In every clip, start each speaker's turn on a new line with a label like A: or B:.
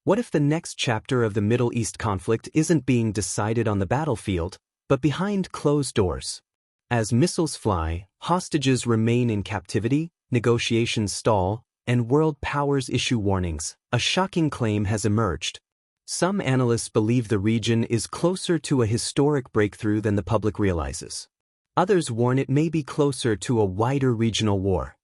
A: What if the next chapter of the Middle East conflict isn't being decided on the battlefield, but behind closed doors? As missiles fly, hostages remain in captivity, negotiations stall, and world powers issue warnings, a shocking claim has emerged. Some analysts believe the region is closer to a historic breakthrough than the public realizes. Others warn it may be closer to a wider regional war.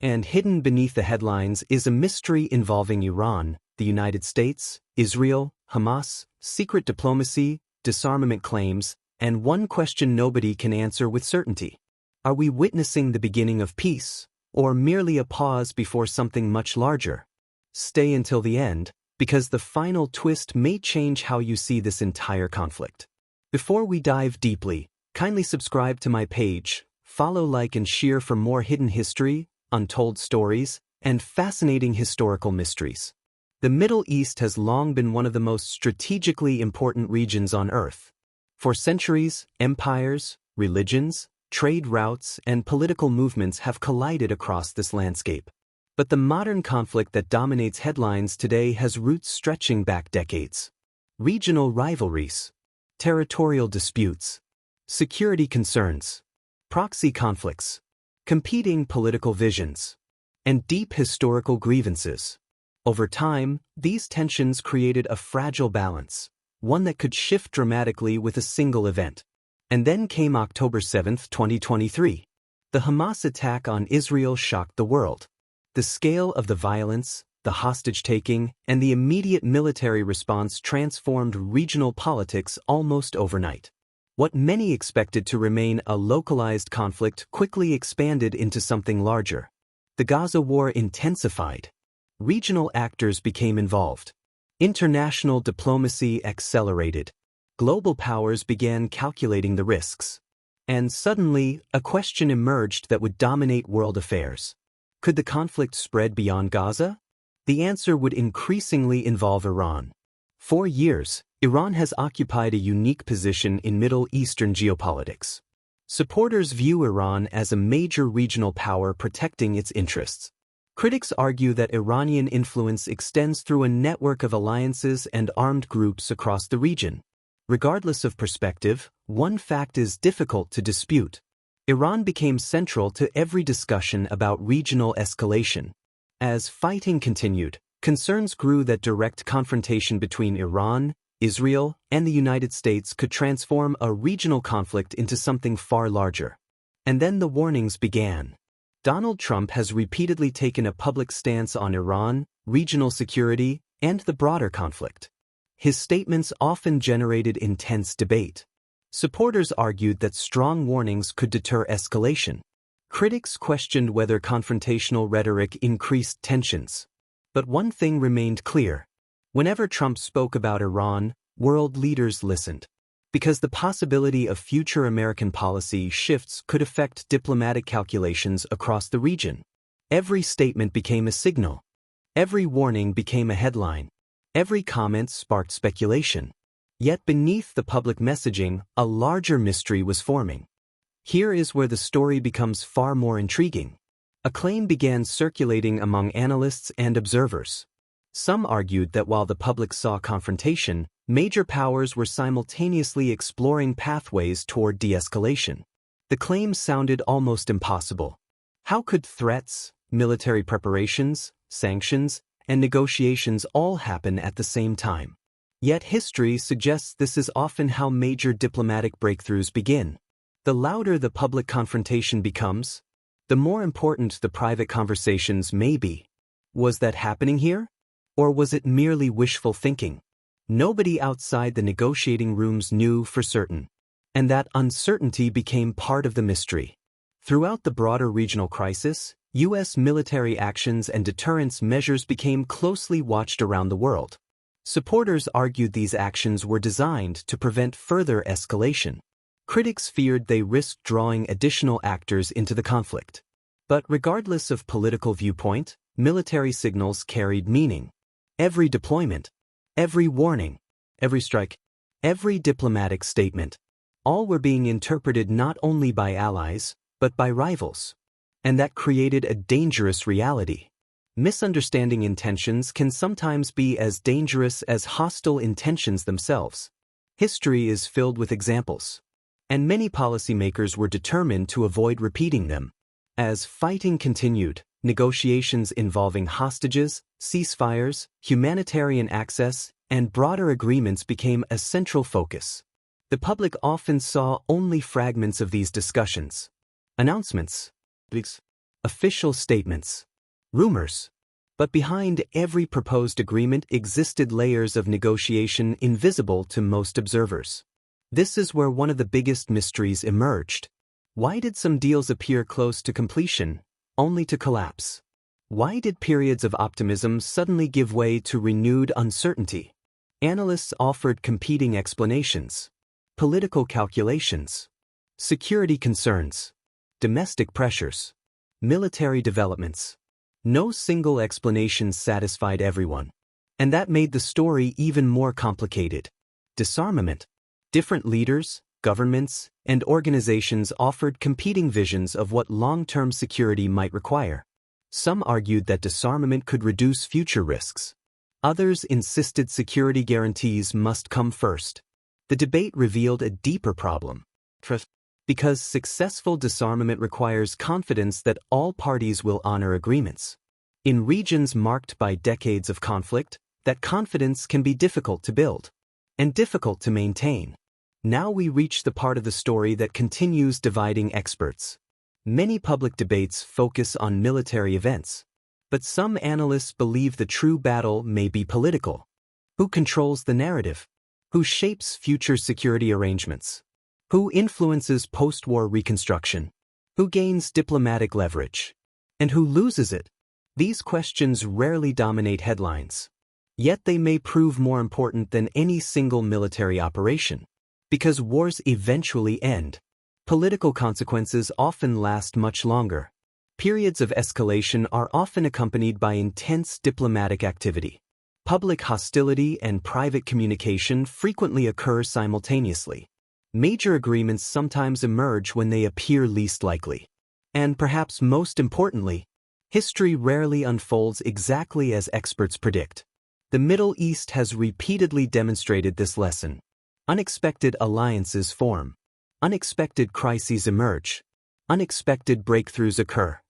A: And hidden beneath the headlines is a mystery involving Iran, the United States, Israel, Hamas, secret diplomacy, disarmament claims, and one question nobody can answer with certainty. Are we witnessing the beginning of peace, or merely a pause before something much larger? Stay until the end, because the final twist may change how you see this entire conflict. Before we dive deeply, kindly subscribe to my page, follow, like, and share for more hidden history, untold stories, and fascinating historical mysteries. The Middle East has long been one of the most strategically important regions on Earth. For centuries, empires, religions, trade routes, and political movements have collided across this landscape. But the modern conflict that dominates headlines today has roots stretching back decades. Regional rivalries, territorial disputes, security concerns, proxy conflicts, competing political visions, and deep historical grievances. Over time, these tensions created a fragile balance, one that could shift dramatically with a single event. And then came October 7, 2023. The Hamas attack on Israel shocked the world. The scale of the violence, the hostage-taking, and the immediate military response transformed regional politics almost overnight. What many expected to remain a localized conflict quickly expanded into something larger. The Gaza war intensified. Regional actors became involved. International diplomacy accelerated. Global powers began calculating the risks. And suddenly, a question emerged that would dominate world affairs. Could the conflict spread beyond Gaza? The answer would increasingly involve Iran. For years, Iran has occupied a unique position in Middle Eastern geopolitics. Supporters view Iran as a major regional power protecting its interests. Critics argue that Iranian influence extends through a network of alliances and armed groups across the region. Regardless of perspective, one fact is difficult to dispute. Iran became central to every discussion about regional escalation. As fighting continued, concerns grew that direct confrontation between Iran, Israel, and the United States could transform a regional conflict into something far larger. And then the warnings began. Donald Trump has repeatedly taken a public stance on Iran, regional security, and the broader conflict. His statements often generated intense debate. Supporters argued that strong warnings could deter escalation. Critics questioned whether confrontational rhetoric increased tensions. But one thing remained clear. Whenever Trump spoke about Iran, world leaders listened. Because the possibility of future American policy shifts could affect diplomatic calculations across the region. Every statement became a signal. Every warning became a headline. Every comment sparked speculation. Yet beneath the public messaging, a larger mystery was forming. Here is where the story becomes far more intriguing. A claim began circulating among analysts and observers. Some argued that while the public saw confrontation, major powers were simultaneously exploring pathways toward de-escalation. The claim sounded almost impossible. How could threats, military preparations, sanctions, and negotiations all happen at the same time? Yet history suggests this is often how major diplomatic breakthroughs begin. The louder the public confrontation becomes, the more important the private conversations may be. Was that happening here? Or was it merely wishful thinking? Nobody outside the negotiating rooms knew for certain. And that uncertainty became part of the mystery. Throughout the broader regional crisis, U.S. military actions and deterrence measures became closely watched around the world. Supporters argued these actions were designed to prevent further escalation. Critics feared they risked drawing additional actors into the conflict. But regardless of political viewpoint, military signals carried meaning. Every deployment, every warning, every strike, every diplomatic statement, all were being interpreted not only by allies, but by rivals. And that created a dangerous reality. Misunderstanding intentions can sometimes be as dangerous as hostile intentions themselves. History is filled with examples, and many policymakers were determined to avoid repeating them. As fighting continued, negotiations involving hostages, ceasefires, humanitarian access, and broader agreements became a central focus. The public often saw only fragments of these discussions. Announcements, official statements, rumors. But behind every proposed agreement existed layers of negotiation invisible to most observers. This is where one of the biggest mysteries emerged. Why did some deals appear close to completion, only to collapse? Why did periods of optimism suddenly give way to renewed uncertainty? Analysts offered competing explanations. Political calculations, security concerns, domestic pressures, military developments. No single explanation satisfied everyone. And that made the story even more complicated. Disarmament. Different leaders, governments, and organizations offered competing visions of what long-term security might require. Some argued that disarmament could reduce future risks. Others insisted security guarantees must come first. The debate revealed a deeper problem. Trust. Because successful disarmament requires confidence that all parties will honor agreements. In regions marked by decades of conflict, that confidence can be difficult to build and difficult to maintain. Now we reach the part of the story that continues dividing experts. Many public debates focus on military events, but some analysts believe the true battle may be political. Who controls the narrative? Who shapes future security arrangements? Who influences post-war reconstruction? Who gains diplomatic leverage? And who loses it? These questions rarely dominate headlines. Yet they may prove more important than any single military operation. Because wars eventually end. Political consequences often last much longer. Periods of escalation are often accompanied by intense diplomatic activity. Public hostility and private communication frequently occur simultaneously. Major agreements sometimes emerge when they appear least likely. And perhaps most importantly, history rarely unfolds exactly as experts predict. The Middle East has repeatedly demonstrated this lesson. Unexpected alliances form. Unexpected crises emerge. Unexpected breakthroughs occur.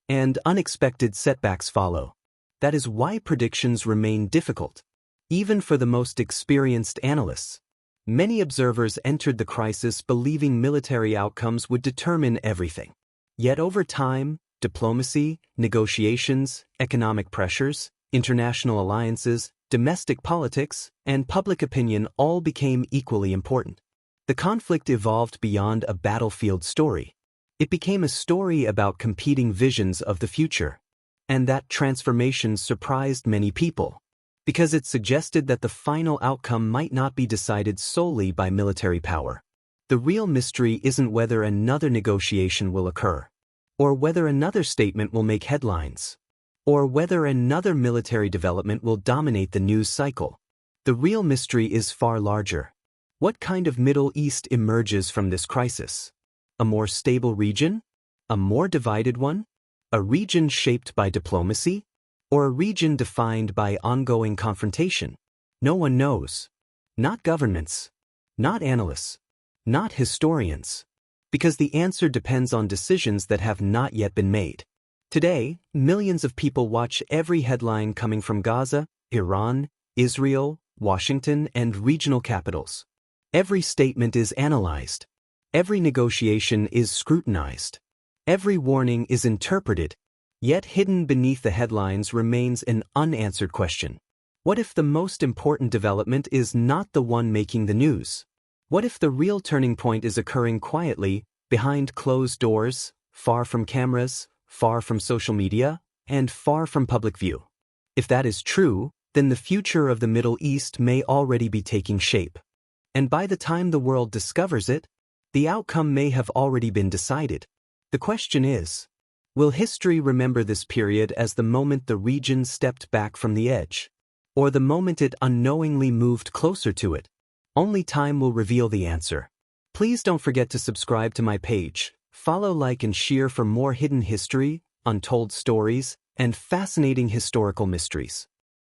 A: And unexpected setbacks follow. That is why predictions remain difficult, even for the most experienced analysts. Many observers entered the crisis believing military outcomes would determine everything. Yet over time, diplomacy, negotiations, economic pressures, international alliances, domestic politics, and public opinion all became equally important. The conflict evolved beyond a battlefield story. It became a story about competing visions of the future. And that transformation surprised many people, because it suggested that the final outcome might not be decided solely by military power. The real mystery isn't whether another negotiation will occur, or whether another statement will make headlines, or whether another military development will dominate the news cycle. The real mystery is far larger. What kind of Middle East emerges from this crisis? A more stable region? A more divided one? A region shaped by diplomacy? Or a region defined by ongoing confrontation? No one knows. Not governments. Not analysts. Not historians. Because the answer depends on decisions that have not yet been made. Today, millions of people watch every headline coming from Gaza, Iran, Israel, Washington, and regional capitals. Every statement is analyzed. Every negotiation is scrutinized. Every warning is interpreted. Yet hidden beneath the headlines remains an unanswered question. What if the most important development is not the one making the news? What if the real turning point is occurring quietly, behind closed doors, far from cameras, far from social media, and far from public view? If that is true, then the future of the Middle East may already be taking shape. And by the time the world discovers it, the outcome may have already been decided. The question is, will history remember this period as the moment the region stepped back from the edge, or the moment it unknowingly moved closer to it? Only time will reveal the answer. Please don't forget to subscribe to my page, follow, like, and share for more hidden history, untold stories, and fascinating historical mysteries.